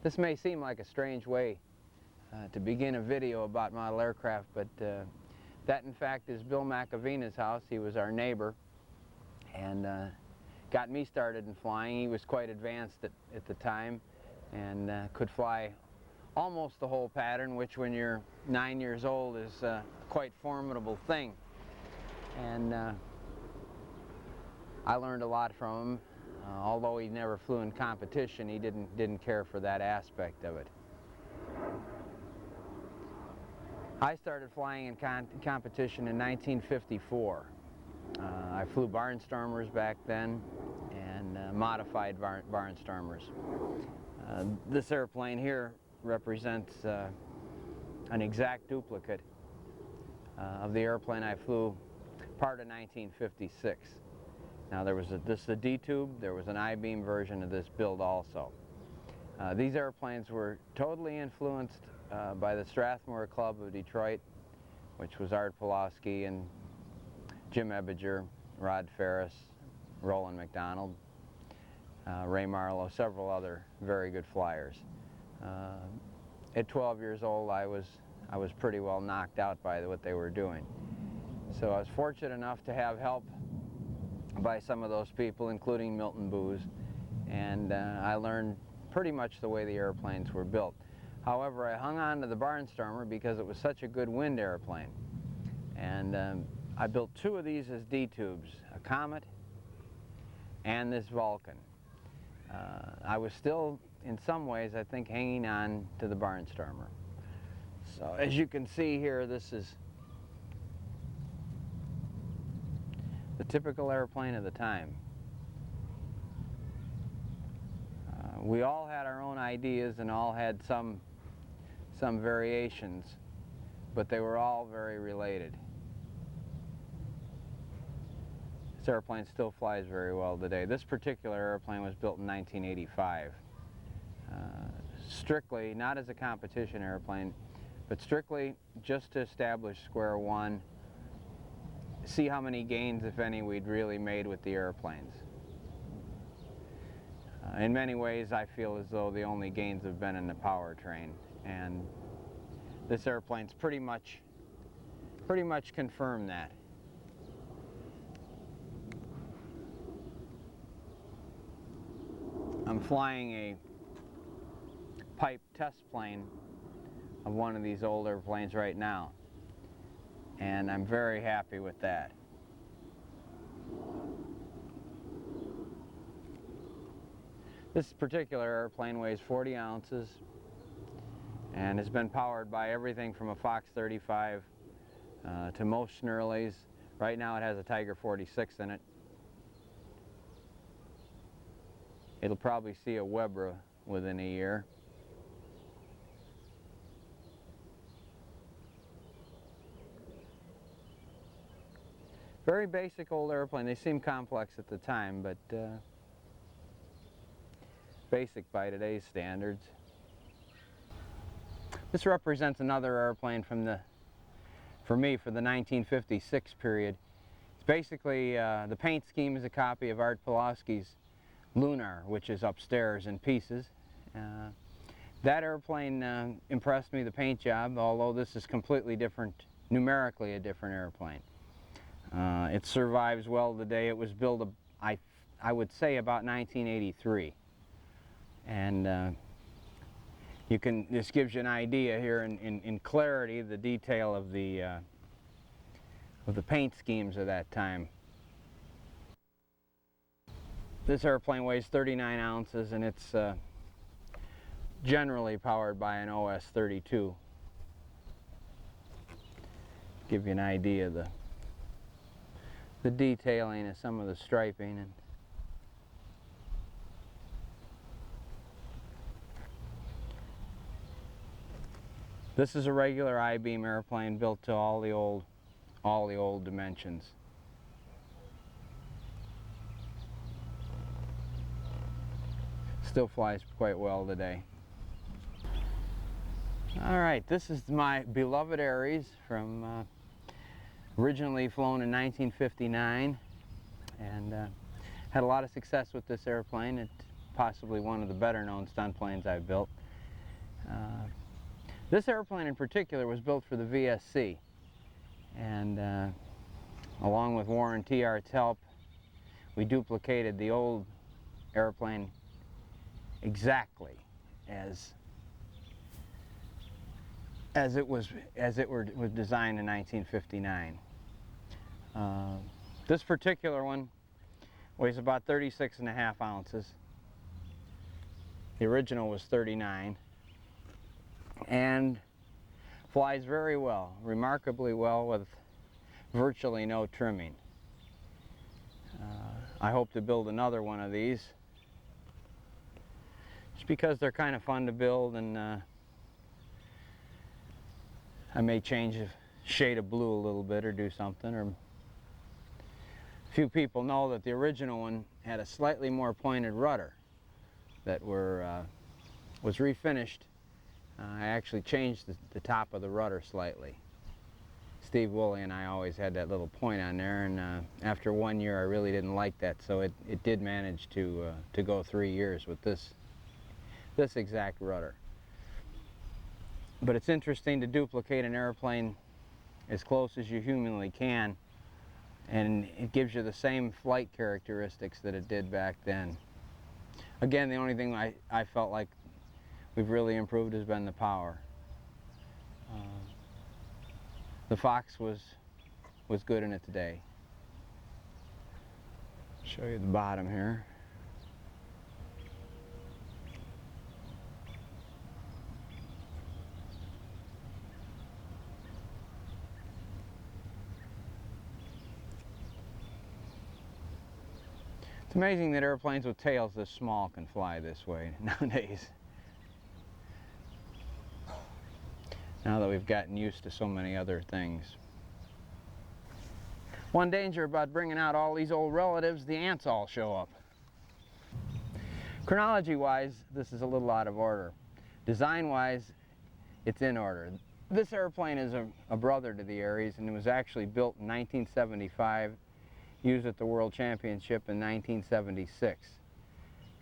This may seem like a strange way to begin a video about model aircraft, but that in fact is Bill McAvina's house. He was our neighbor and got me started in flying. He was quite advanced at the time and could fly almost the whole pattern, which when you're 9 years old is a quite formidable thing. And I learned a lot from him. Although he never flew in competition, he didn't care for that aspect of it. I started flying in competition in 1954. I flew barnstormers back then and modified barnstormers. This airplane here represents an exact duplicate of the airplane I flew part of 1956. Now this is a D-tube. There was an I-beam version of this build also. These airplanes were totally influenced by the Strathmore Club of Detroit, which was Art Pulaski and Jim Ebinger, Rod Ferris, Roland McDonald, Ray Marlowe, several other very good flyers. At 12 years old, I was pretty well knocked out by what they were doing. So I was fortunate enough to have help by some of those people, including Milton Booz, and I learned pretty much the way the airplanes were built. However, I hung on to the barnstormer because it was such a good wind airplane, and I built two of these as D-tubes, a Comet and this Vulcan. I was still, in some ways, I think, hanging on to the barnstormer. So as you can see here, this is the typical airplane of the time. We all had our own ideas and all had some variations, but they were all very related. This airplane still flies very well today. This particular airplane was built in 1985. Strictly, not as a competition airplane, but strictly just to establish square one, see how many gains, if any, we'd really made with the airplanes. In many ways, I feel as though the only gains have been in the powertrain, and this airplane's pretty much confirmed that. I'm flying a pipe test plane of one of these old airplanes right now, and I'm very happy with that. This particular airplane weighs 40 ounces and has been powered by everything from a Fox 35 to most Schnurleys. Right now it has a Tiger 46 in it. It'll probably see a Webra within a year. Very basic old airplane. They seem complex at the time, but basic by today's standards. This represents another airplane from for me, for the 1956 period. It's basically, the paint scheme is a copy of Art Pulaski's Lunar, which is upstairs in pieces. That airplane impressed me, the paint job, although this is completely different, numerically a different airplane. It survives well today. It was built, I would say, about 1983. And this gives you an idea here in clarity, the detail of the paint schemes of that time. This airplane weighs 39 ounces and it's generally powered by an OS-32. Give you an idea of the detailing of some of the striping. And this is a regular I-beam airplane built to all the old dimensions. Still flies quite well today. All right, this is my beloved Aries, from originally flown in 1959, and had a lot of success with this airplane. It's possibly one of the better known stunt planes I've built. This airplane in particular was built for the VSC, and along with Warren Tiart's help, we duplicated the old airplane exactly as it was designed in 1959. This particular one weighs about 36.5 ounces. The original was 39, and flies very well, remarkably well, with virtually no trimming. I hope to build another one of these, just because they're kind of fun to build, and I may change the shade of blue a little bit or do something. Or few people know that the original one had a slightly more pointed rudder that was refinished. I actually changed the top of the rudder slightly. Steve Woolley and I always had that little point on there, and after 1 year I really didn't like that, so it did manage to go 3 years with this exact rudder. But it's interesting to duplicate an airplane as close as you humanly can, and it gives you the same flight characteristics that it did back then. Again, the only thing I felt like we've really improved has been the power. The Fox was good in it today. Show you the bottom here. It's amazing that airplanes with tails this small can fly this way nowadays. Now that we've gotten used to so many other things. One danger about bringing out all these old relatives, the ants all show up. Chronology-wise, this is a little out of order. Design-wise, it's in order. This airplane is a brother to the Aries, and it was actually built in 1975, used at the World Championship in 1976.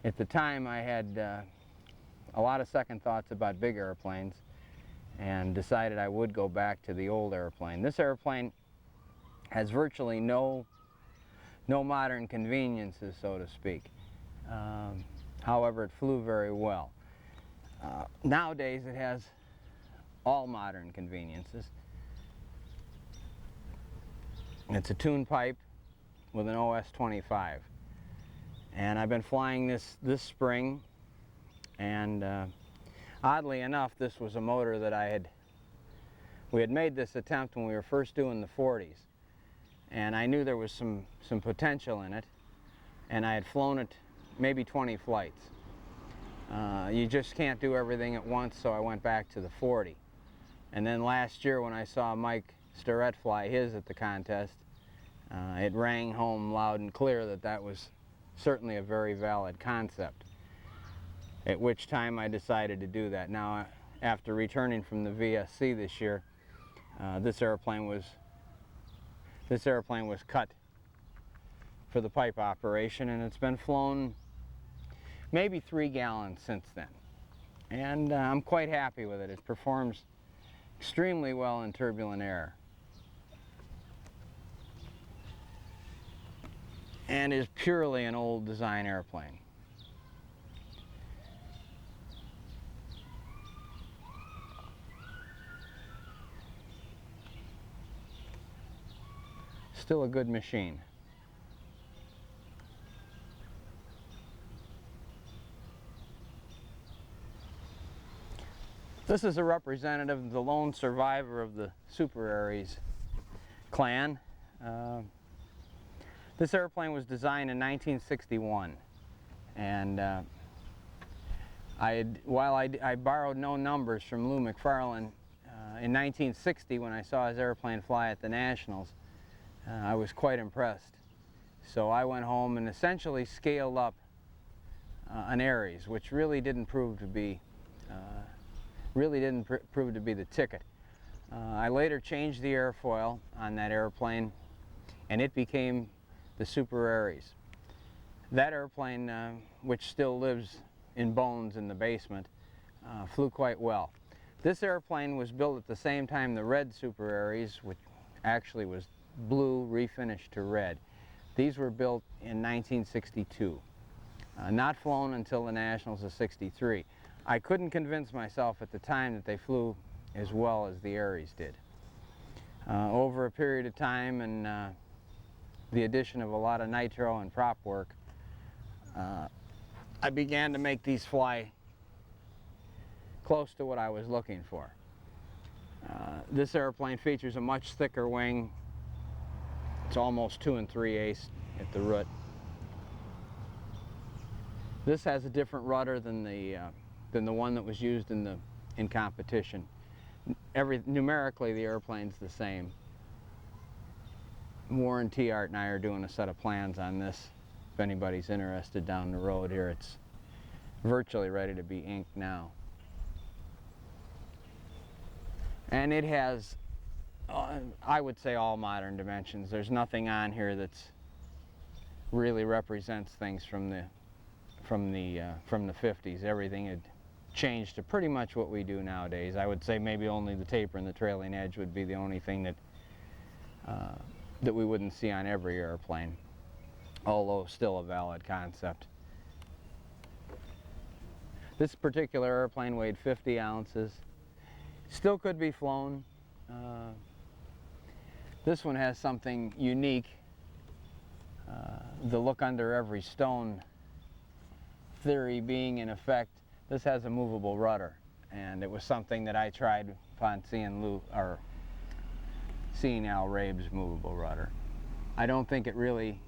At the time, I had a lot of second thoughts about big airplanes, and decided I would go back to the old airplane. This airplane has virtually no modern conveniences, so to speak. However, it flew very well. Nowadays it has all modern conveniences. It's a tune pipe with an OS-25, and I've been flying this spring, and oddly enough, this was a motor that we had made this attempt when we were first doing the 40s, and I knew there was some potential in it, and I had flown it maybe 20 flights. You just can't do everything at once, so I went back to the 40. And then last year when I saw Mike Starrett fly his at the contest, it rang home loud and clear that that was certainly a very valid concept. At which time I decided to do that. Now, after returning from the VSC this year, this airplane was cut for the pipe operation, and it's been flown maybe 3 gallons since then. And I'm quite happy with it. It performs extremely well in turbulent air, and is purely an old design airplane. Still a good machine. This is a representative, the lone survivor of the Super Aries clan. This airplane was designed in 1961, and while I borrowed no numbers from Lou McFarlane in 1960 when I saw his airplane fly at the Nationals, I was quite impressed. So I went home and essentially scaled up an Aries, which really didn't prove to be the ticket. I later changed the airfoil on that airplane, and it became the Super Aries. That airplane, which still lives in bones in the basement, flew quite well. This airplane was built at the same time the red Super Aries, which actually was blue refinished to red. These were built in 1962. Not flown until the Nationals of '63. I couldn't convince myself at the time that they flew as well as the Aries did. Over a period of time and the addition of a lot of nitro and prop work, I began to make these fly close to what I was looking for. This airplane features a much thicker wing. It's almost 2 3/8 at the root. This has a different rudder than the one that was used in competition. Numerically, the airplane's the same. Warren T-Art and I are doing a set of plans on this. If anybody's interested down the road here, it's virtually ready to be inked now. And it has, I would say, all modern dimensions. There's nothing on here that's really represents things from the 50s. Everything had changed to pretty much what we do nowadays. I would say maybe only the taper and the trailing edge would be the only thing that that we wouldn't see on every airplane, although still a valid concept. This particular airplane weighed 50 ounces. Still could be flown. This one has something unique. The look under every stone theory being in effect, this has a movable rudder, and it was something that I tried upon seeing Al Rabe's movable rudder. I don't think it really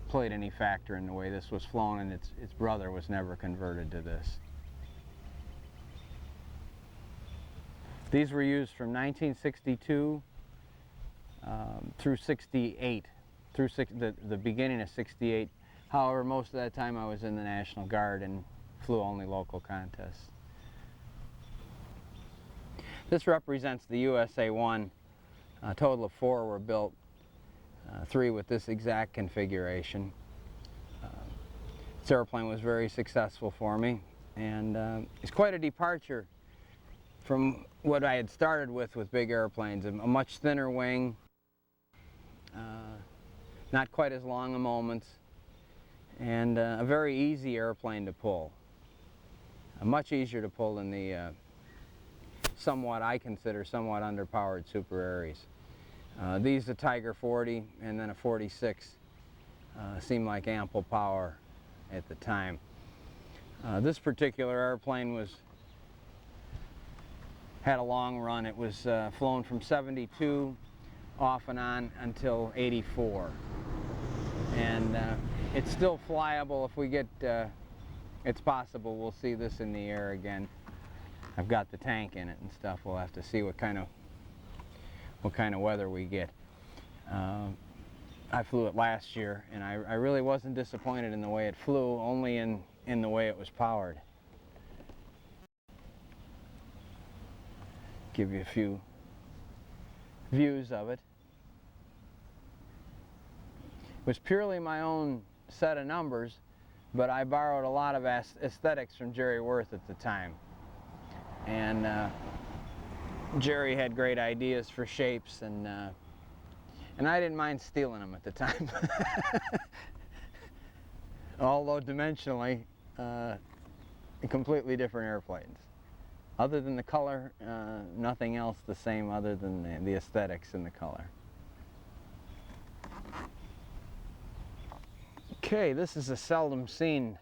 played any factor in the way this was flown, and its brother was never converted to this. These were used from 1962 through '68, through the beginning of '68. However, most of that time I was in the National Guard and flew only local contests. This represents the USA-1. A total of 4 were built, 3 with this exact configuration. This airplane was very successful for me, and it's quite a departure from what I had started with big airplanes. A much thinner wing, not quite as long a moments, and a very easy airplane to pull. Much easier to pull than the I consider somewhat underpowered Super Aries. These, the Tiger 40 and then a 46, seemed like ample power at the time. This particular airplane had a long run. It was flown from '72 off and on until '84, and it's still flyable. If we get, it's possible we'll see this in the air again. I've got the tank in it and stuff. We'll have to see what kind of weather we get. I flew it last year, and I really wasn't disappointed in the way it flew, only in the way it was powered. Give you a few views of it. It was purely my own set of numbers, but I borrowed a lot of aesthetics from Jerry Worth at the time. And Jerry had great ideas for shapes, and I didn't mind stealing them at the time. Although dimensionally, completely different airplanes. Other than the color, nothing else the same other than the aesthetics and the color. Okay, this is a seldom seen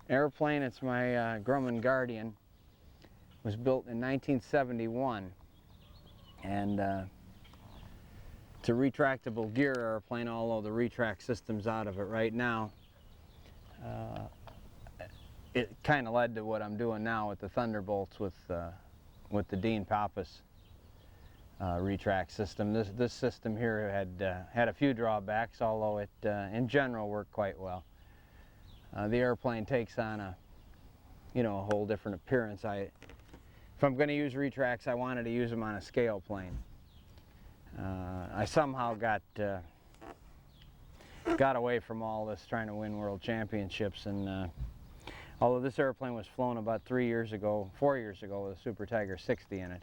airplane. It's my Grumman Guardian. It was built in 1971, and it's a retractable gear airplane, although the retract system's out of it right now. It kind of led to what I'm doing now with the Thunderbolts with the Dean Pappas retract system. This system here had a few drawbacks, although it in general worked quite well. The airplane takes on a whole different appearance. If I'm going to use retracts, I wanted to use them on a scale plane. I somehow got away from all this trying to win world championships, and Although this airplane was flown about 4 years ago with a Super Tiger 60 in it.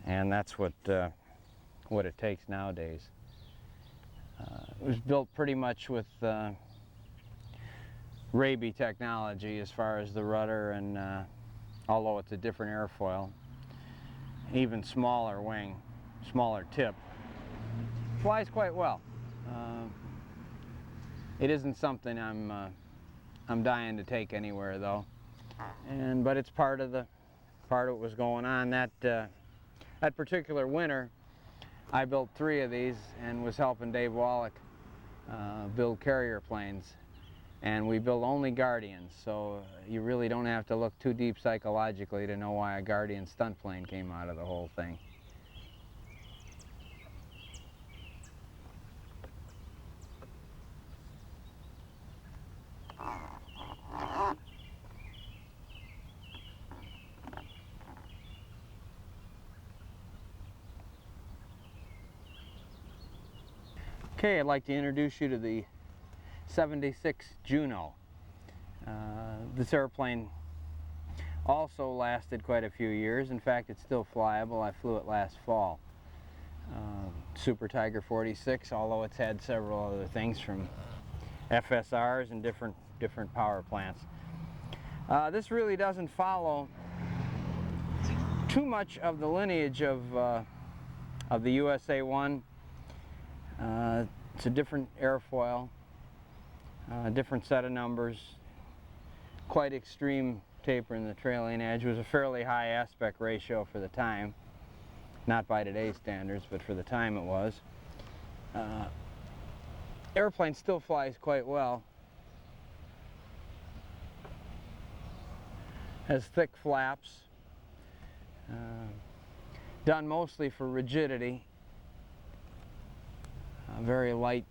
And that's what it takes nowadays. It was built pretty much with Raby technology as far as the rudder, and although it's a different airfoil, even smaller wing, smaller tip, flies quite well. It isn't something I'm dying to take anywhere though, but it's part of what was going on. That particular winter, I built 3 of these and was helping Dave Wallach build carrier planes, and we built only Guardians, so you really don't have to look too deep psychologically to know why a Guardian stunt plane came out of the whole thing. Okay, I'd like to introduce you to the 76 Juno. This airplane also lasted quite a few years. In fact, it's still flyable. I flew it last fall. Super Tiger 46, although it's had several other things from FSRs and different power plants. This really doesn't follow too much of the lineage of the USA-1. It's a different airfoil, different set of numbers, quite extreme taper in the trailing edge. It was a fairly high aspect ratio for the time, not by today's standards, but for the time it was. Airplane still flies quite well. Has thick flaps, done mostly for rigidity. Very light,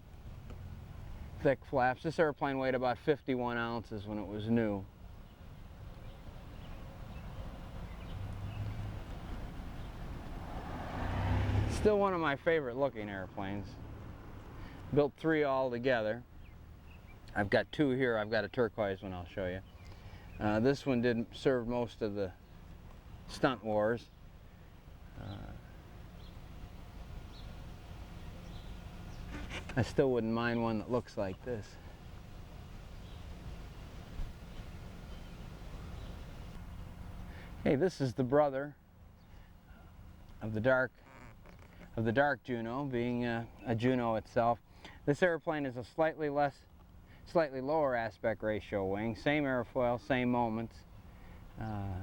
thick flaps. This airplane weighed about 51 ounces when it was new. Still one of my favorite looking airplanes. Built 3 all together. I've got 2 here. I've got a turquoise one I'll show you. This one did serve most of the stunt wars. I still wouldn't mind one that looks like this. Hey, this is the brother of the dark Juno, being a Juno itself. This airplane is a slightly lower aspect ratio wing, same airfoil, same moments,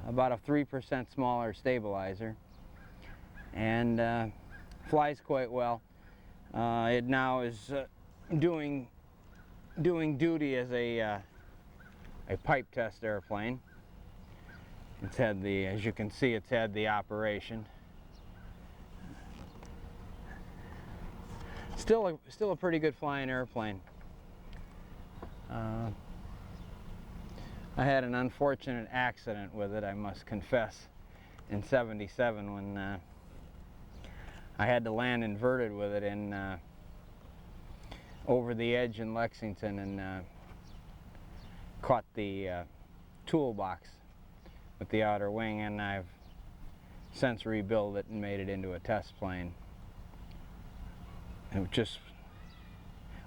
about a 3% smaller stabilizer, and flies quite well. It now is doing duty as a pipe test airplane. It's had as you can see, it's had the operation. Still a pretty good flying airplane. I had an unfortunate accident with it, I must confess, in '77 when I had to land inverted with it over the edge in Lexington, and caught the toolbox with the outer wing, and I've since rebuilt it and made it into a test plane. It just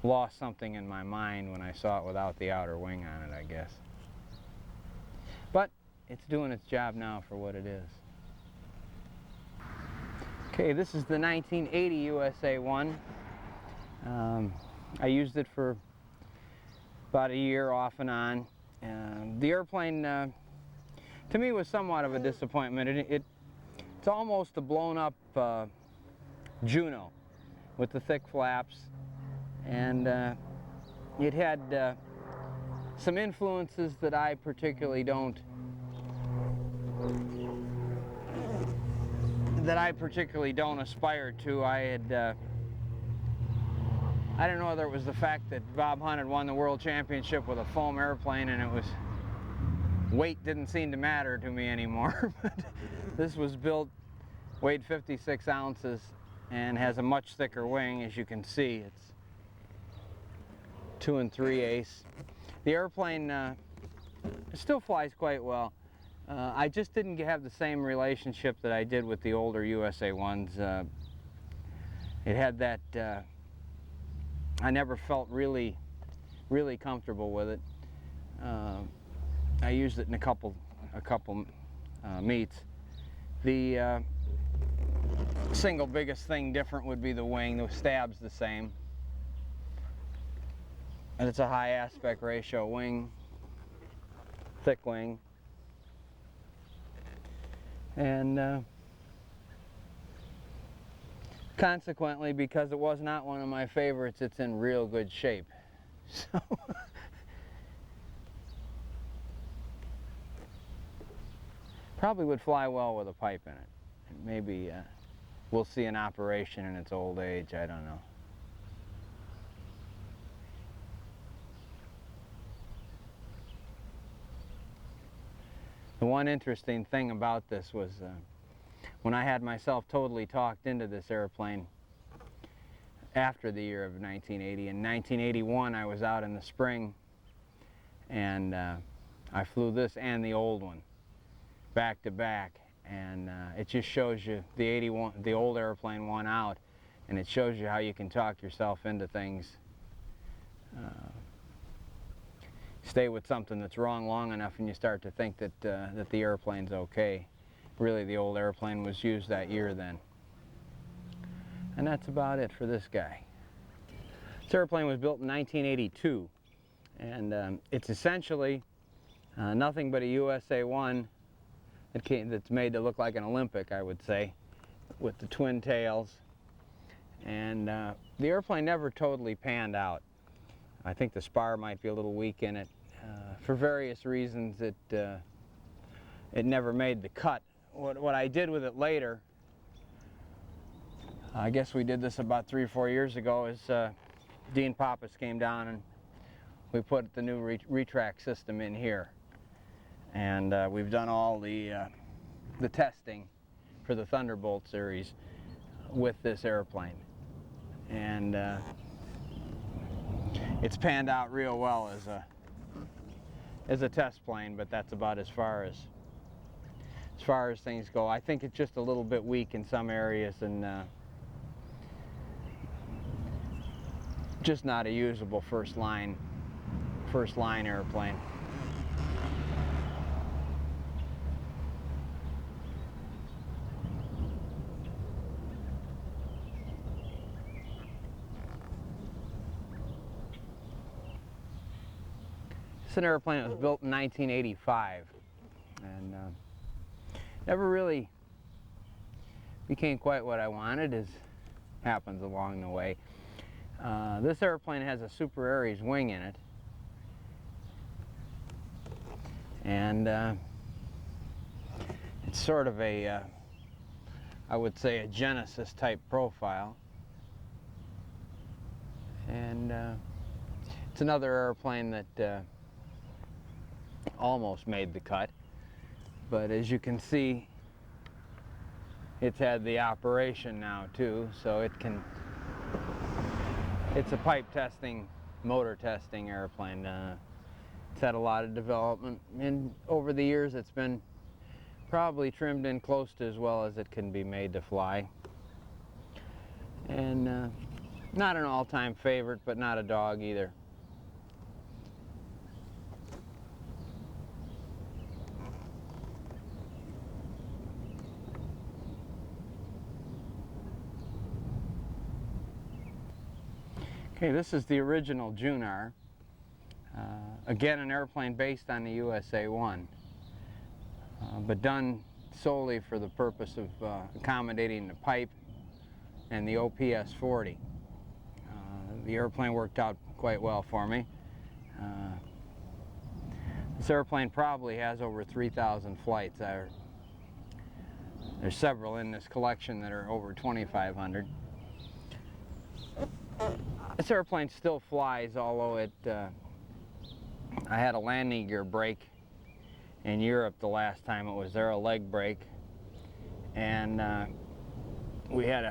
lost something in my mind when I saw it without the outer wing on it, I guess. But it's doing its job now for what it is. Okay, this is the 1980 USA-1. I used it for about a year off and on. The airplane, to me, was somewhat of a disappointment. It's almost a blown-up Juno with the thick flaps, and it had some influences that I particularly don't aspire to. I don't know whether it was the fact that Bob Hunt had won the world championship with a foam airplane, and weight didn't seem to matter to me anymore. But this was built, weighed 56 ounces, and has a much thicker wing. As you can see, it's 2 3/8. The airplane It still flies quite well. I just didn't have the same relationship that I did with the older USA ones. It had that, I never felt really comfortable with it. I used it in a couple meets. The single biggest thing different would be the wing. The stab's the same. And it's a high aspect ratio wing, thick wing. And consequently, because it was not one of my favorites, it's in real good shape. So probably would fly well with a pipe in it. Maybe we'll see an operation in its old age, I don't know. The one interesting thing about this was when I had myself totally talked into this airplane after the year of 1980. In 1981 I was out in the spring and I flew this and the old one back to back, and it just shows you the old airplane won out, and it shows you how you can talk yourself into things. Stay with something that's wrong long enough and you start to think that that the airplane's okay. Really, the old airplane was used that year then. And that's about it for this guy. This airplane was built in 1982, and it's essentially nothing but a USA 1 that's made to look like an Olympic, I would say, with the twin tails. And the airplane never totally panned out. I think the spar might be a little weak in it. For various reasons, it never made the cut. What I did with it later, I guess we did this about 3 or 4 years ago, is Dean Pappas came down and we put the new retract system in here. And we've done all the testing for the Thunderbolts series with this airplane. And it's panned out real well as a test plane, but that's about as far as things go. I think it's just a little bit weak in some areas, and just not a usable first line airplane. It's an airplane that was built in 1985, and never really became quite what I wanted, as happens along the way. This airplane has a Super Aries wing in it, and it's sort of a, I would say, a Genesis type profile, and it's another airplane that almost made the cut, but as you can see, it's had the operation now too, so it's a pipe testing, motor testing airplane. It's had a lot of development, and over the years it's been probably trimmed in close to as well as it can be made to fly. And not an all-time favorite, but not a dog either. Okay, this is the original Junar. Again, an airplane based on the USA 1, but done solely for the purpose of accommodating the pipe and the OPS 40. The airplane worked out quite well for me. This airplane probably has over 3,000 flights. There's several in this collection that are over 2,500. This airplane still flies, although I had a landing gear break in Europe the last time it was there, a leg break, and we had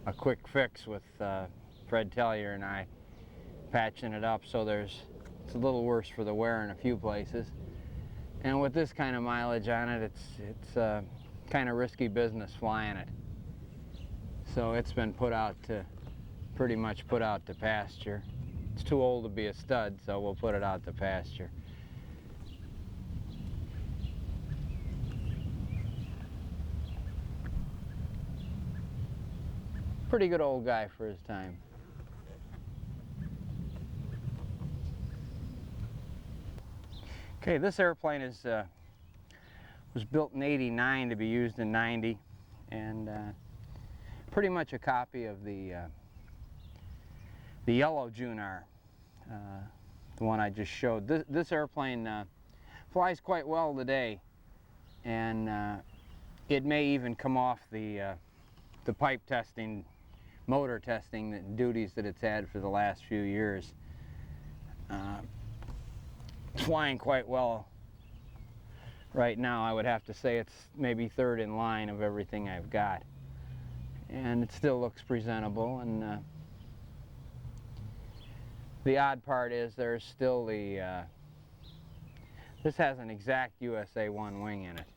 a quick fix with Fred Tellier and I patching it up, so it's a little worse for the wear in a few places. And with this kind of mileage on it, it's kind of risky business flying it. So it's been pretty much put out to pasture. It's too old to be a stud, so we'll put it out to pasture. Pretty good old guy for his time. Okay, this airplane was built in '89 to be used in '90, and pretty much a copy of the yellow Junar, the one I just showed. This airplane flies quite well today, and it may even come off the pipe testing, motor testing duties that it's had for the last few years. It's flying quite well right now. I would have to say it's maybe third in line of everything I've got, and it still looks presentable. And the odd part is there's still the this has an exact USA 1 wing in it.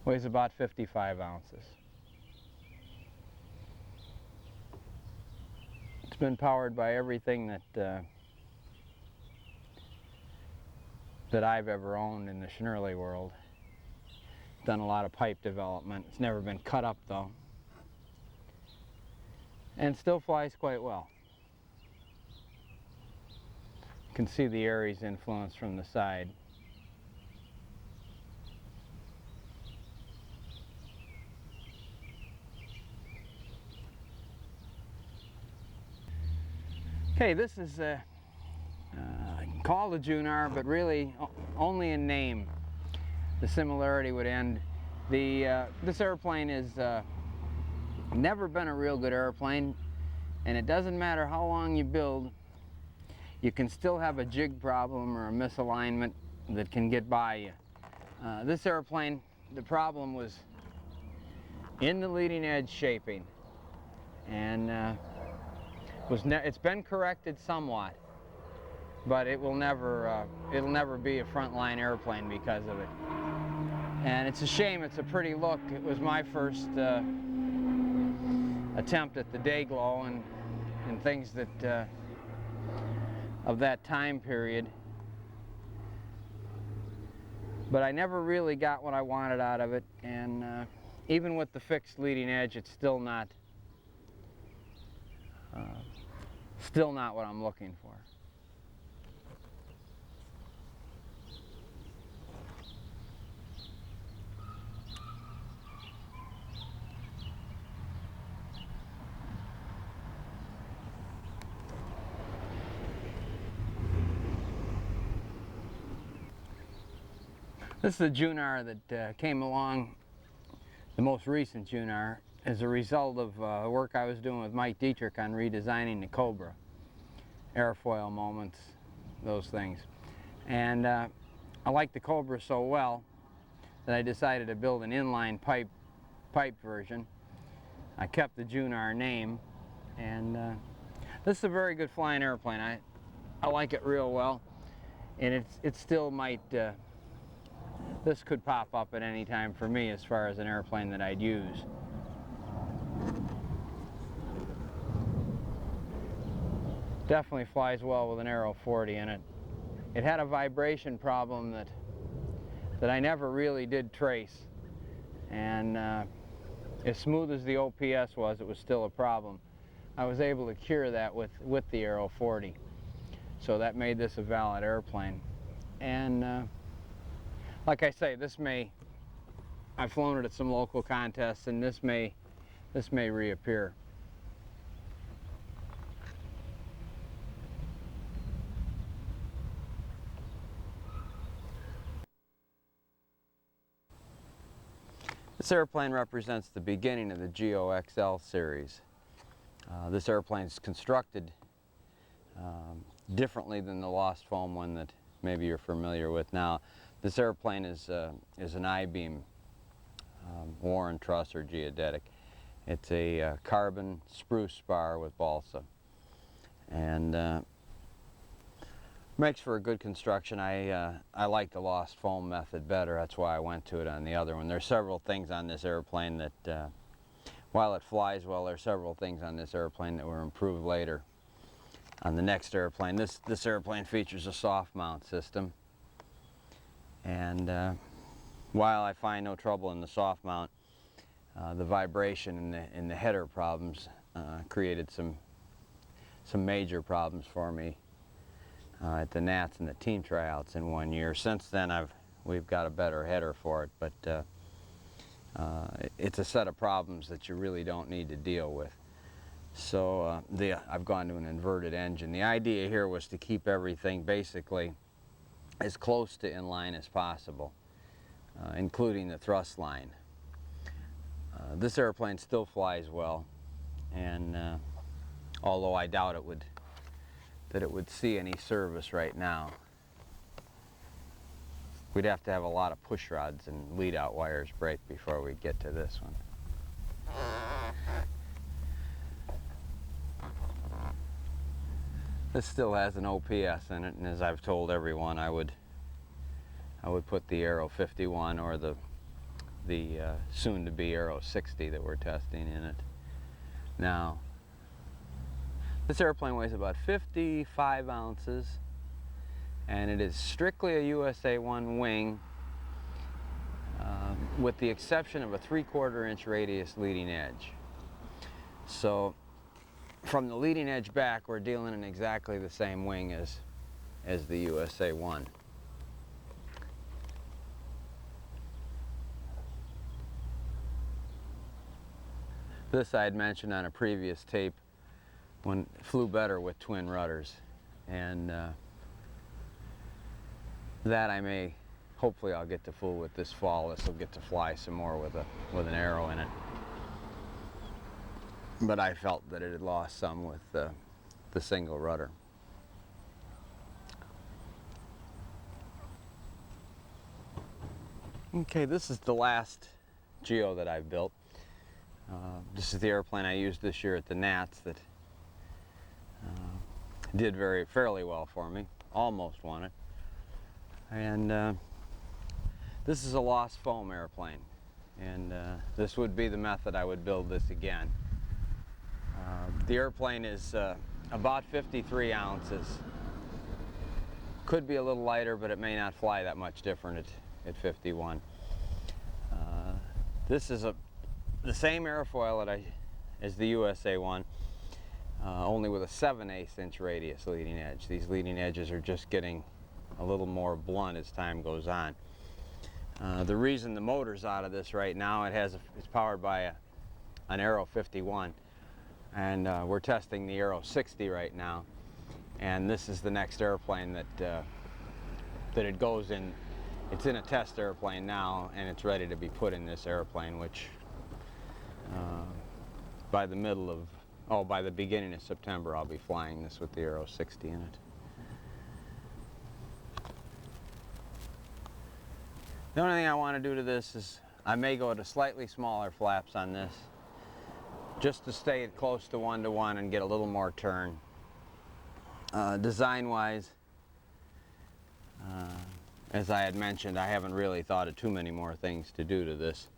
Weighs about 55 ounces. It's been powered by everything that I've ever owned in the Schnerly world. Done a lot of pipe development. It's never been cut up though. And still flies quite well. You can see the Aries influence from the side. Okay, this is called a Junar, but really only in name. The similarity would end. This airplane is never been a real good airplane, and it doesn't matter how long you build, you can still have a jig problem or a misalignment that can get by you. This airplane, the problem was in the leading edge shaping, and it's been corrected somewhat, but it'll never be a frontline airplane because of it. And it's a shame. It's a pretty look. It was my first attempt at the day glow and things that of that time period. But I never really got what I wanted out of it, and even with the fixed leading edge, it's still not what I'm looking for. This is a Junar that came along, the most recent Junar, as a result of work I was doing with Mike Dietrich on redesigning the Cobra. Airfoil moments, those things. And I liked the Cobra so well that I decided to build an inline pipe version. I kept the Junar name, and this is a very good flying airplane. I like it real well, and it still might, this could pop up at any time for me as far as an airplane that I'd use. Definitely flies well with an Aero 40 in it. It had a vibration problem that I never really did trace, and as smooth as the OPS was, it was still a problem. I was able to cure that with the Aero 40, so that made this a valid airplane. And like I say, I've flown it at some local contests, and this may reappear. This airplane represents the beginning of the Geo XL series. This airplane is constructed differently than the Lost Foam one that maybe you're familiar with now. This airplane is an I-beam Warren truss or geodetic. It's a carbon spruce spar with balsa. and makes for a good construction. I like the lost foam method better. That's why I went to it on the other one. There's several things on this airplane that, while it flies well, there are several things on this airplane that were improved later on the next airplane. This airplane features a soft mount system, and while I find no trouble in the soft mount, the vibration in the header problems created some major problems for me at the Nats and the team tryouts in 1 year. Since then we've got a better header for it, but it's a set of problems that you really don't need to deal with. So I've gone to an inverted engine. The idea here was to keep everything basically as close to inline as possible, including the thrust line. This airplane still flies well, and although I doubt that it would see any service right now. We'd have to have a lot of push rods and lead out wires break before we get to this one. This still has an OPS in it, and as I've told everyone, I would put the Aero 51 or the soon-to-be Aero 60 that we're testing in it now. This airplane weighs about 55 ounces, and it is strictly a USA 1 wing, with the exception of a 3/4 inch radius leading edge. So from the leading edge back, we're dealing in exactly the same wing as the USA 1. This I had mentioned on a previous tape when it flew better with twin rudders, and that hopefully I'll get to fool with this fall. This will get to fly some more with an Aero in it. But I felt that it had lost some with the single rudder. Okay, this is the last Geo that I've built. This is the airplane I used this year at the Nats that did fairly well for me. Almost won it. And this is a lost foam airplane, and this would be the method I would build this again. The airplane is about 53 ounces. Could be a little lighter, but it may not fly that much different at 51. This is the same airfoil as the USA 1, only with a 7/8 inch radius leading edge. These leading edges are just getting a little more blunt as time goes on. The reason the motor's out of this right now, it's powered by an Aero 51, and we're testing the Aero 60 right now, and this is the next airplane that it goes in. It's in a test airplane now, and it's ready to be put in this airplane, which by the beginning of September I'll be flying this with the Aero 60 in it. The only thing I want to do to this is I may go to slightly smaller flaps on this, just to stay close to 1-to-1 and get a little more turn. Design-wise, as I had mentioned, I haven't really thought of too many more things to do to this,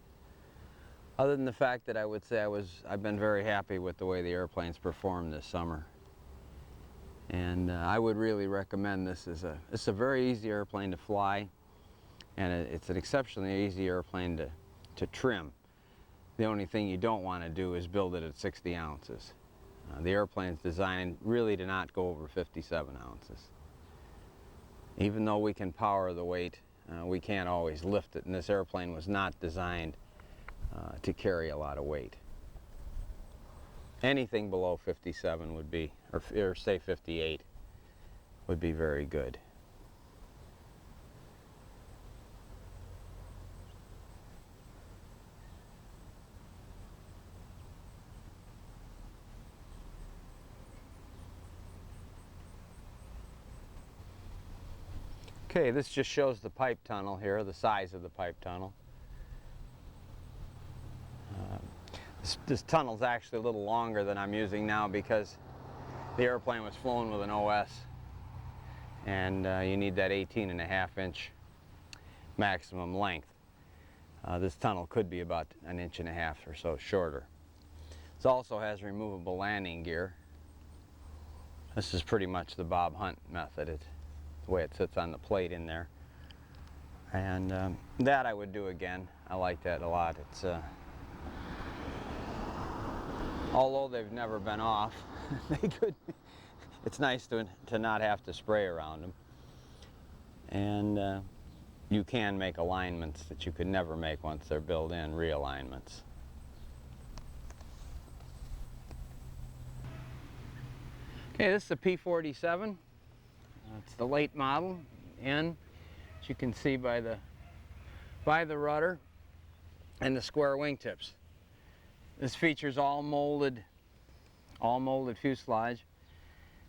other than the fact that I would say I've been very happy with the way the airplane's performed this summer. And I would really recommend this. It's a very easy airplane to fly, and it's an exceptionally easy airplane to trim. The only thing you don't want to do is build it at 60 ounces. The airplane's designed really to not go over 57 ounces. Even though we can power the weight, we can't always lift it, and this airplane was not designed to carry a lot of weight. Anything below 57 would be, or say 58, would be very good. Okay, this just shows the pipe tunnel here, the size of the pipe tunnel. This tunnel's actually a little longer than I'm using now because the airplane was flown with an OS, and you need that 18.5-inch maximum length. This tunnel could be about 1.5 inches or so shorter. This also has removable landing gear. This is pretty much the Bob Hunt method, the way it sits on the plate in there. And that I would do again. I like that a lot. It's although they've never been off, they could. It's nice to not have to spray around them. And you can make alignments that you could never make once they're built in, realignments. Okay, this is a P-47. It's the late model, N, as you can see by the rudder and the square wingtips. This features all molded fuselage.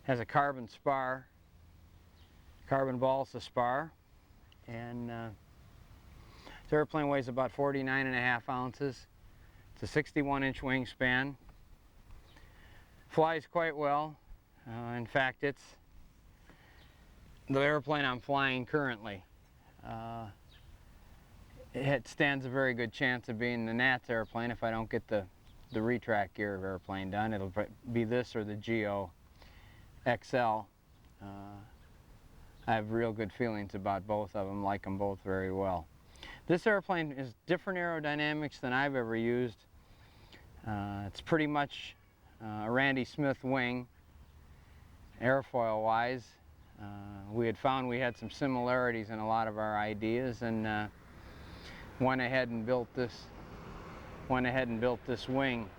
Has a carbon spar, carbon balsa spar, and this airplane weighs about 49.5 ounces. It's a 61-inch wingspan. Flies quite well. In fact, it's the airplane I'm flying currently. It stands a very good chance of being the Nats airplane if I don't get the retract gear of airplane done. It'll be this or the Geo XL. I have real good feelings about both of them, like them both very well. This airplane is different aerodynamics than I've ever used. It's pretty much a Randy Smith wing, airfoil wise. We had found we had some similarities in a lot of our ideas, and went ahead and built this wing,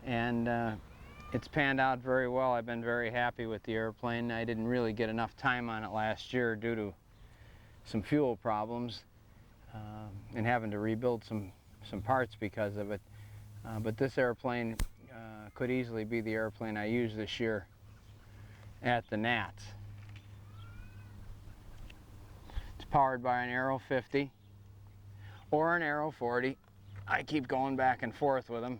and it's panned out very well. I've been very happy with the airplane. I didn't really get enough time on it last year due to some fuel problems and having to rebuild some parts because of it. But this airplane could easily be the airplane I use this year at the Nats. It's powered by an Aero 50 or an Aero 40. I keep going back and forth with them.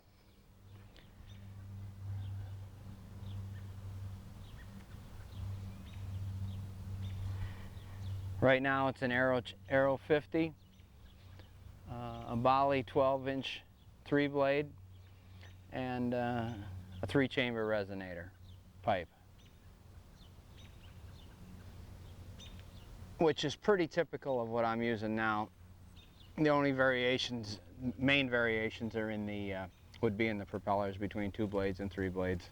Right now it's an Aero 50, a Bali 12-inch 3-blade, and a 3-chamber resonator pipe, which is pretty typical of what I'm using now. The only variations, main variations, are in the would be in the propellers between 2 blades and 3 blades,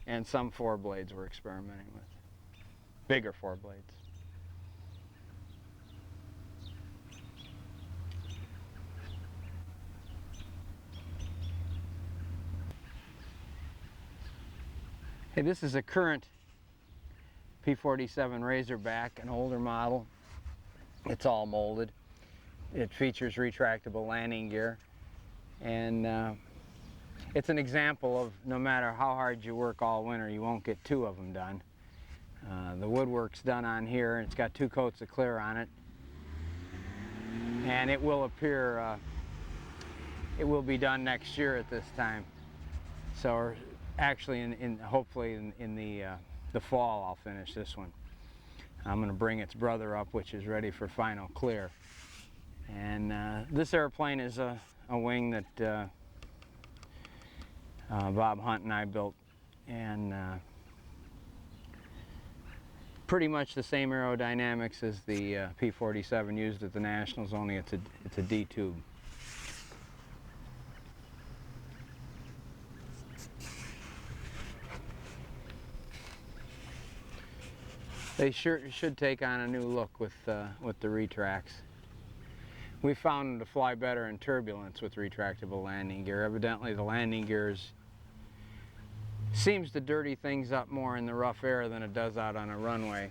and some 4 blades we're experimenting with, bigger 4 blades. Hey, this is a current P-47 Razorback, an older model. It's all molded. It features retractable landing gear, and it's an example of no matter how hard you work all winter, you won't get 2 of them done. The woodwork's done on here, and it's got 2 coats of clear on it, and it will appear, it will be done next year at this time. So actually, hopefully in the fall, I'll finish this one. I'm going to bring its brother up, which is ready for final clear. And this airplane is a wing that Bob Hunt and I built, and pretty much the same aerodynamics as the P-47 used at the Nationals, only it's a D-tube. They should take on a new look with the retracts. We found them to fly better in turbulence with retractable landing gear. Evidently the landing gears seems to dirty things up more in the rough air than it does out on a runway.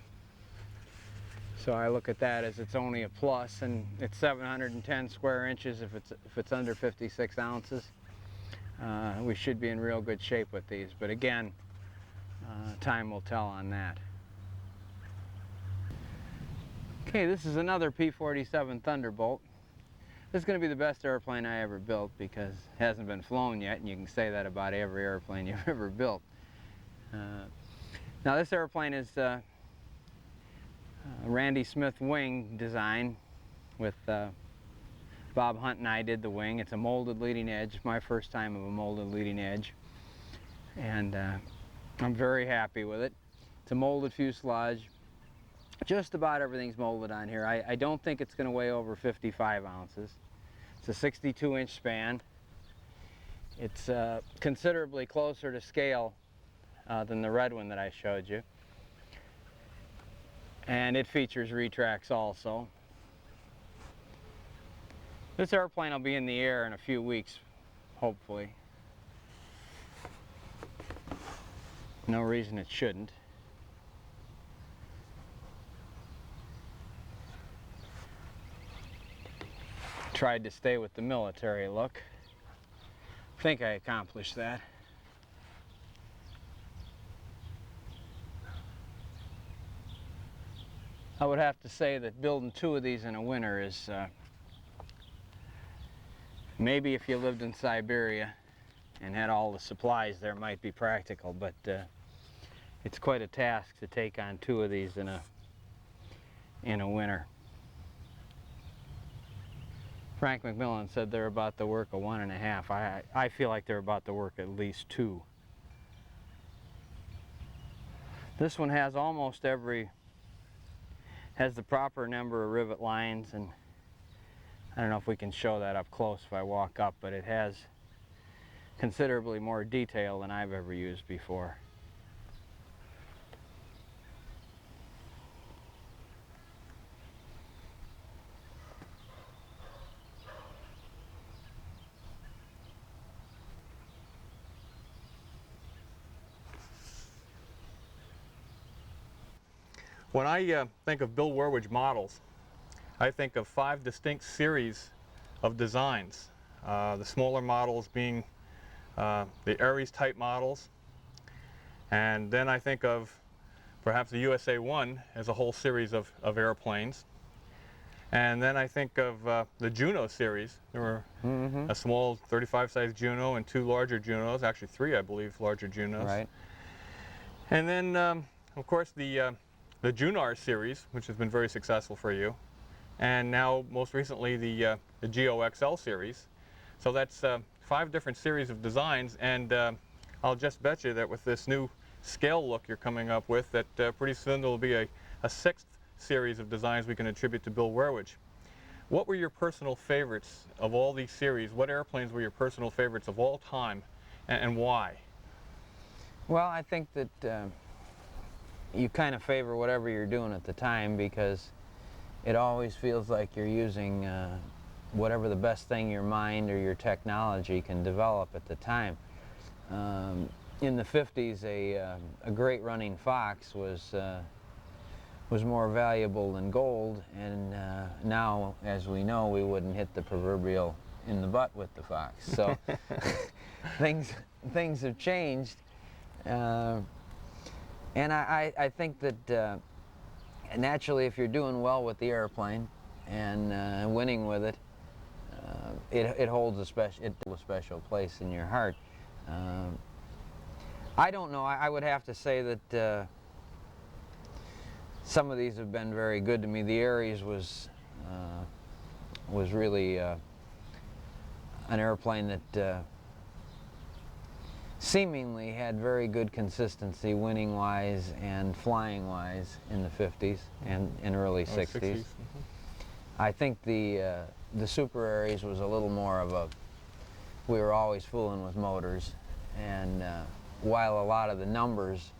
So I look at that as it's only a plus, and it's 710 square inches if it's under 56 ounces. We should be in real good shape with these, but again, time will tell on that. Okay, this is another P-47 Thunderbolt. This is going to be the best airplane I ever built because it hasn't been flown yet, and you can say that about every airplane you've ever built. Now this airplane is Randy Smith wing design with Bob Hunt and I did the wing. It's a molded leading edge, my first time of a molded leading edge, and I'm very happy with it. It's a molded fuselage. Just about everything's molded on here. I don't think it's going to weigh over 55 ounces. It's a 62-inch span. It's considerably closer to scale than the red one that I showed you. And it features retracts also. This airplane will be in the air in a few weeks, hopefully. No reason it shouldn't. Tried to stay with the military look. I think I accomplished that. I would have to say that building 2 of these in a winter is maybe if you lived in Siberia and had all the supplies there might be practical, but it's quite a task to take on 2 of these in a winter. Frank McMillan said they're about the work of 1.5. I feel like they're about the work at least 2. This one has almost has the proper number of rivet lines, and I don't know if we can show that up close if I walk up, but it has considerably more detail than I've ever used before. When I think of Bill Werwidge models, I think of 5 distinct series of designs. The smaller models being the Aries type models, and then I think of perhaps the USA-1 as a whole series of airplanes. And then I think of the Juno series. There were a small 35 size Juno and 2 larger Junos, actually 3 I believe larger Junos. Right. And then of course the Junar series, which has been very successful for you, and now most recently the GOXL series. So that's 5 different series of designs, and I'll just bet you that with this new scale look you're coming up with, that pretty soon there will be a 6th series of designs we can attribute to Bill Werwidge. What were your personal favorites of all these series? What airplanes were your personal favorites of all time, and why? Well, I think that you kind of favor whatever you're doing at the time, because it always feels like you're using whatever the best thing your mind or your technology can develop at the time. In the 50s, a great running Fox was more valuable than gold, and now, as we know, we wouldn't hit the proverbial in the butt with the Fox. So things have changed. And I think that naturally, if you're doing well with the airplane and winning with it, it holds a special place in your heart. I don't know. I would have to say that some of these have been very good to me. The Aries was really an airplane that seemingly had very good consistency winning-wise and flying-wise in the 50s and early 60s. I think the Super Aries was a little more of a, we were always fooling with motors, and while a lot of the numbers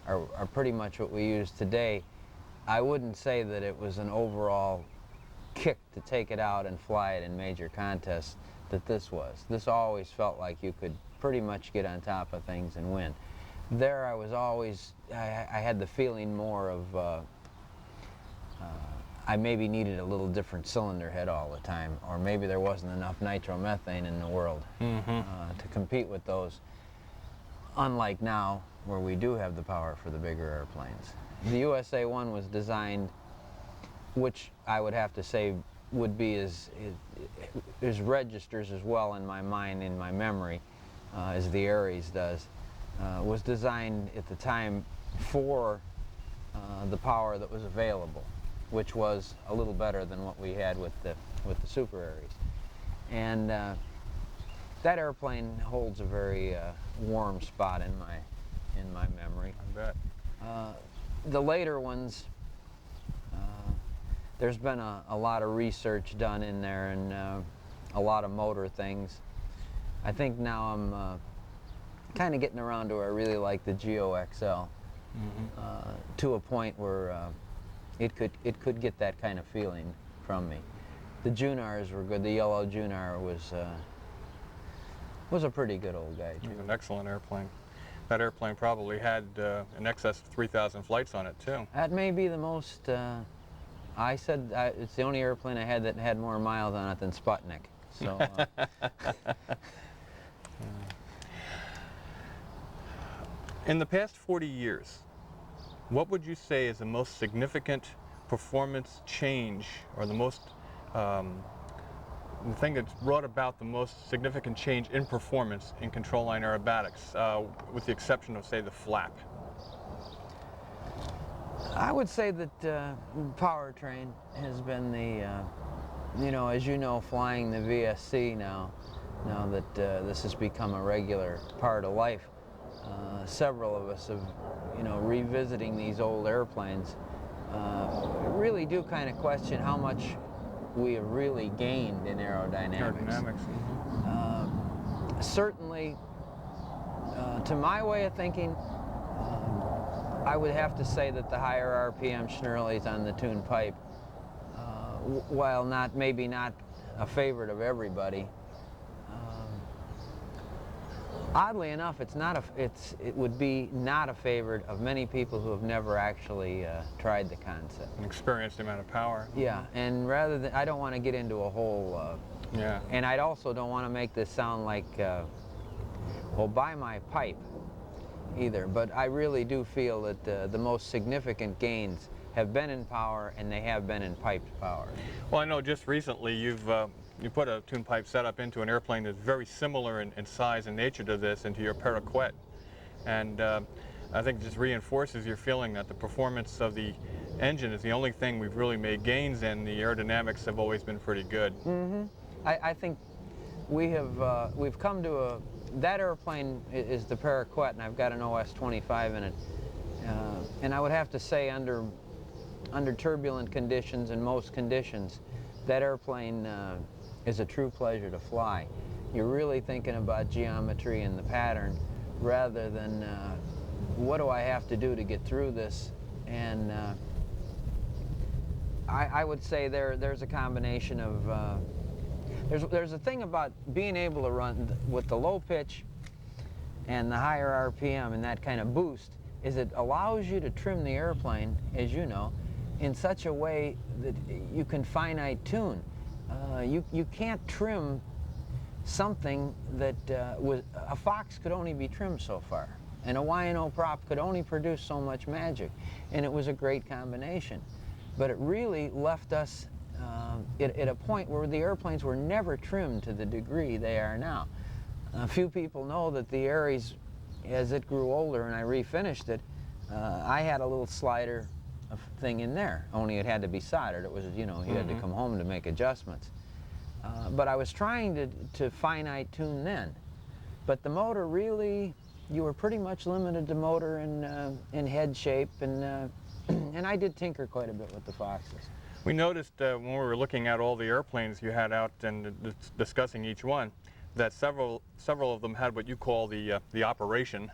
are pretty much what we use today, I wouldn't say that it was an overall kick to take it out and fly it in major contests that this was. This always felt like you could pretty much get on top of things and win. There I was always, I had the feeling more of I maybe needed a little different cylinder head all the time, or maybe there wasn't enough nitromethane in the world to compete with those, unlike now where we do have the power for the bigger airplanes. The USA-1 was designed, which I would have to say would be registers as well in my mind, in my memory, as the Aries does. was designed at the time for the power that was available, which was a little better than what we had with the Super Aries. And that airplane holds a very warm spot in my memory. I bet. The later ones, there's been a lot of research done in there and a lot of motor things. I think now I'm kind of getting around to where I really like the Geo XL, to a point where it could get that kind of feeling from me. The Junars were good. The yellow Junar was a pretty good old guy too. It was an excellent airplane. That airplane probably had in excess of 3,000 flights on it too. That may be the most. I said it's the only airplane I had that had more miles on it than Sputnik. So. In the past 40 years, what would you say is the most significant performance change, or the most the thing that's brought about the most significant change in performance in control line aerobatics, with the exception of, say, the flap? I would say that powertrain has been the, you know, as you know, flying the VSC now that this has become a regular part of life. Several of us have, you know, revisiting these old airplanes, really do kind of question how much we have really gained in aerodynamics. Certainly, to my way of thinking, I would have to say that the higher RPM Schnurleys on the tuned pipe, while maybe not a favorite of everybody, oddly enough, it would be not a favorite of many people who have never actually tried the concept. And experienced the amount of power. Yeah, and rather than, I don't want to get into a whole, and I also don't want to make this sound like, well, buy my pipe either, but I really do feel that the most significant gains have been in power, and they have been in piped power. Well, I know just recently you put a tuned pipe setup into an airplane that's very similar in size and nature to this, into your Paraquet. And I think it just reinforces your feeling that the performance of the engine is the only thing we've really made gains in. The aerodynamics have always been pretty good. I think we've come to that airplane is the Paraquet, and I've got an OS-25 in it. And I would have to say under turbulent conditions and most conditions, that airplane is a true pleasure to fly. You're really thinking about geometry and the pattern rather than what do I have to do to get through this. And I would say there's a combination of there's a thing about being able to run with the low pitch and the higher RPM and that kind of boost is it allows you to trim the airplane, as you know, in such a way that you can finite tune. You can't trim something that a Fox could only be trimmed so far, and a Y&O prop could only produce so much magic, and it was a great combination. But it really left us at a point where the airplanes were never trimmed to the degree they are now. A few people know that the Aries, as it grew older and I refinished it, I had a little slider thing in there, only it had to be soldered. It was, you know, you had to come home to make adjustments. But I was trying to finite tune then. But the motor really, you were pretty much limited to motor and head shape, and I did tinker quite a bit with the Foxes. We noticed when we were looking at all the airplanes you had out and discussing each one, that several of them had what you call the operation,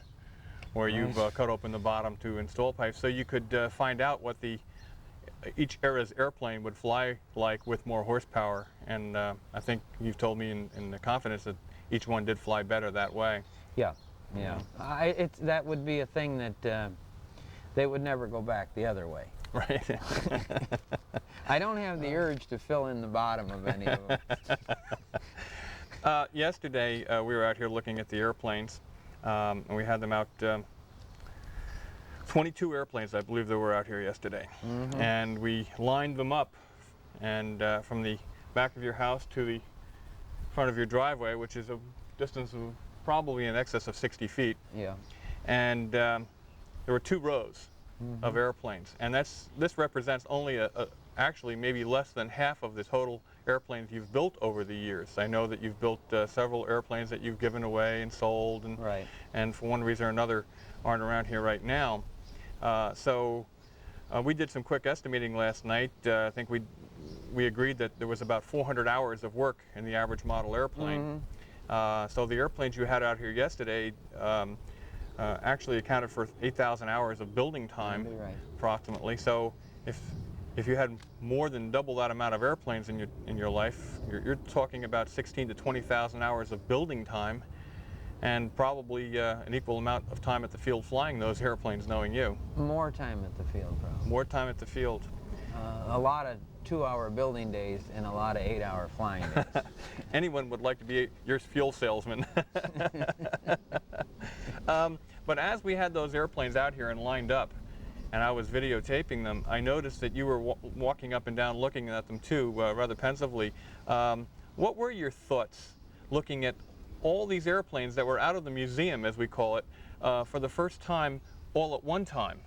where you've cut open the bottom to install pipes, so you could find out what each era's airplane would fly like with more horsepower. And I think you've told me in the confidence that each one did fly better that way. Yeah, yeah. That would be a thing that they would never go back the other way. Right. I don't have the urge to fill in the bottom of any of them. Yesterday we were out here looking at the airplanes, and we had them out, 22 airplanes I believe there were out here yesterday. And we lined them up, and from the back of your house to the front of your driveway, which is a distance of probably in excess of 60 feet. Yeah. and there were 2 rows of airplanes, and this represents only actually maybe less than half of the total airplanes you've built over the years. I know that you've built several airplanes that you've given away and sold, and Right. and for one reason or another aren't around here right now. We did some quick estimating last night. I think we agreed that there was about 400 hours of work in the average model airplane. So the airplanes you had out here yesterday actually accounted for 8,000 hours of building time, Right. approximately. So if you had more than double that amount of airplanes in your life, you're talking about 16 to 20,000 hours of building time, and probably an equal amount of time at the field flying those airplanes, knowing you. More time at the field, probably. More time at the field. A lot of 2-hour building days and a lot of 8-hour flying days. Anyone would like to be your fuel salesman. But as we had those airplanes out here and lined up, and I was videotaping them, I noticed that you were walking up and down looking at them too, rather pensively. What were your thoughts looking at all these airplanes that were out of the museum, as we call it, for the first time all at one time?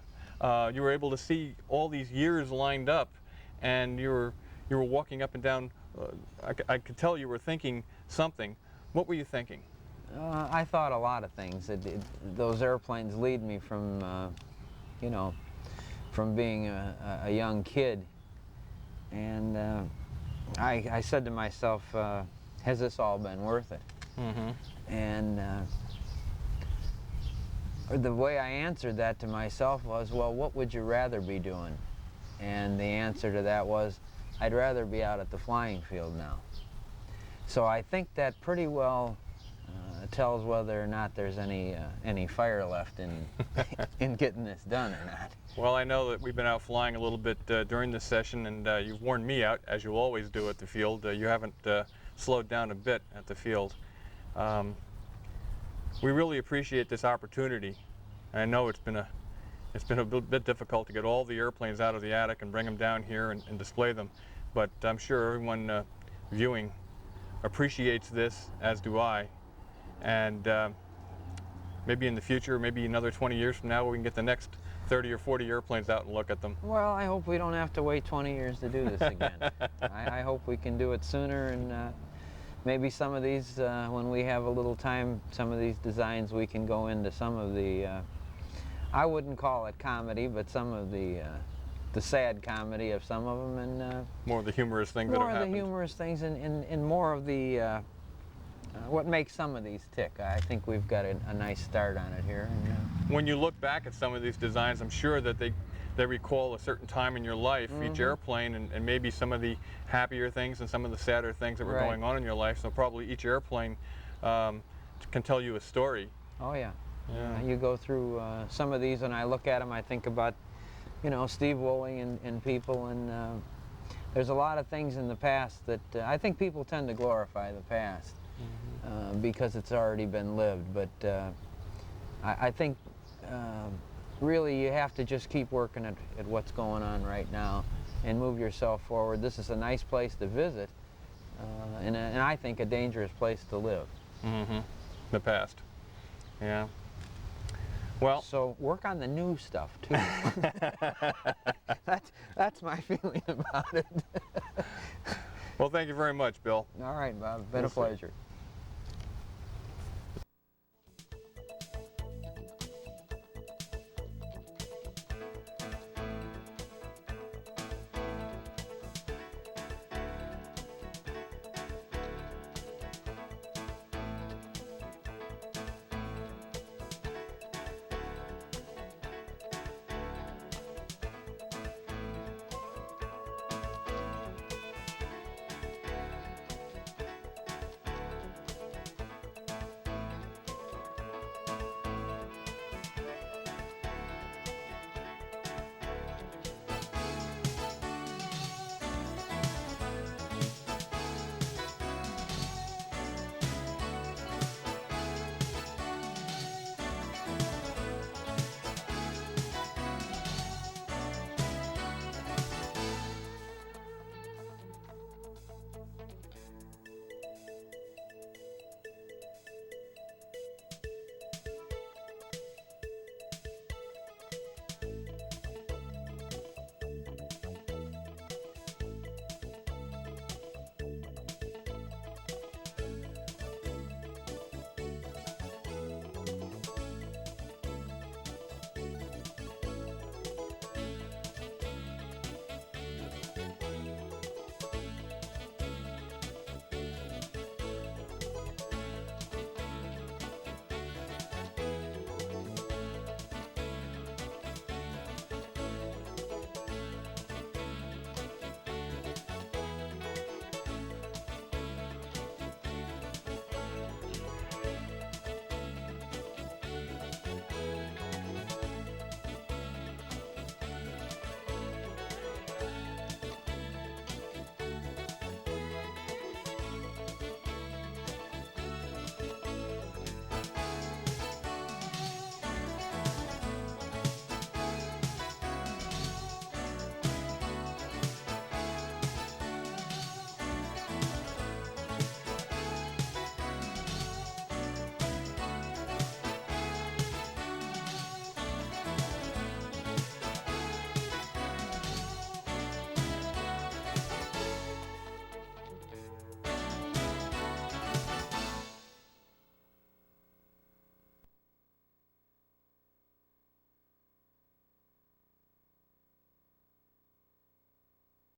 You were able to see all these years lined up, and you were walking up and down. I could tell you were thinking something. What were you thinking? I thought a lot of things. Those airplanes lead me from, you know, from being a young kid, and I said to myself, has this all been worth it? And the way I answered that to myself was, well, what would you rather be doing? And the answer to that was, I'd rather be out at the flying field now. So I think that pretty well tells whether or not there's any fire left in in getting this done or not. Well, I know that we've been out flying a little bit during this session, and you've worn me out, as you always do at the field. You haven't slowed down a bit at the field. We really appreciate this opportunity. I know it's been a bit difficult to get all the airplanes out of the attic and bring them down here and display them, but I'm sure everyone viewing appreciates this, as do I. And maybe in the future, maybe another 20 years from now, we can get the next 30 or 40 airplanes out and look at them. Well, I hope we don't have to wait 20 years to do this again. I hope we can do it sooner, and maybe some of these, when we have a little time, some of these designs, we can go into some of the, I wouldn't call it comedy, but some of the sad comedy of some of them, and more of the humorous things that have happened. More of the humorous things, and more of the what makes some of these tick. I think we've got a nice start on it here. And, when you look back at some of these designs, I'm sure that they recall a certain time in your life, each airplane, and maybe some of the happier things and some of the sadder things that were going on in your life. So probably each airplane can tell you a story. Oh yeah. You go through some of these, and I look at them, I think about, you know, Steve Woolley and people, and there's a lot of things in the past that I think people tend to glorify the past. Because it's already been lived, but I think really you have to just keep working at what's going on right now and move yourself forward. This is a nice place to visit, and I think a dangerous place to live. The past. Yeah. Well, so work on the new stuff too. That's my feeling about it. Well, thank you very much, Bill. All right, Bob. Been a pleasure.